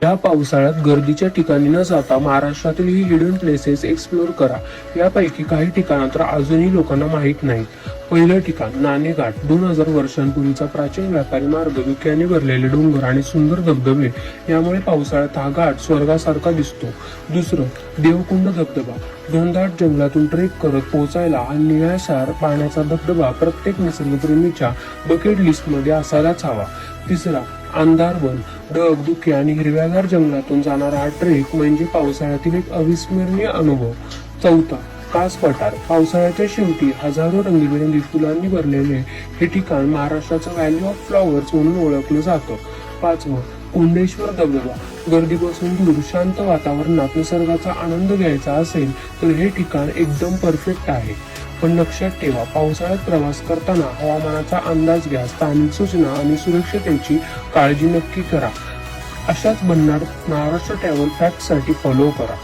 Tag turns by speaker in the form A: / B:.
A: या पावसाळ्यात गर्दीच्या ठिकाणी न जाता महाराष्ट्रातील ही हिडन प्लेसेस एक्सप्लोर करा। यापैकी काही ठिकाणं तर अजूनही लोकांना माहीत नाहीत। पहिलं ठिकाण नाणेघाट। 2000 वर्षांपूर्वीचा प्राचीन व्यापारी मार्ग, धुक्याने भरलेले डोंगर आणि सुंदर धबधबे यामुळे पावसाळ्यात हा घाट स्वर्गासारखा दिसतो। दुसरं देवकुंड धबधबा। घनदाट जंगलातून ट्रेक करत पोहोचायला हा निळाशार पाण्याचा धबधबा प्रत्येक निसर्गप्रेमीच्या बकेट लिस्ट मध्ये असायलाच हवा। तिसरा अंधारवन। ढग, धुके आणि हिरव्यागार जंगलातून जाणारा हा ट्रेक म्हणजे पावसाळ्यातील एक अविस्मरणीय अनुभव। चौथा कास पठार। पावसाळ्याच्या शेवटी हजारो रंगीबेरंगी फुलांनी भरलेले हे ठिकाण महाराष्ट्राचं व्हॅली ऑफ फ्लॉवर्स म्हणून ओळखलं जातं। पाचवं कुंडेश्वर धबधबा। गर्दीपासून दूर शांत वातावरणात निसर्गाचा आनंद घ्यायचा असेल तर हे ठिकाण एकदम परफेक्ट आहे। पण लक्षात ठेवा, पावसाळ्यात प्रवास करताना हवामानाचा अंदाज घ्या, स्थानिक सूचना आणि सुरक्षिततेची काळजी नक्की करा। अशाच बनणार महाराष्ट्र ट्रॅव्हल फॅक्टसाठी फॉलो करा।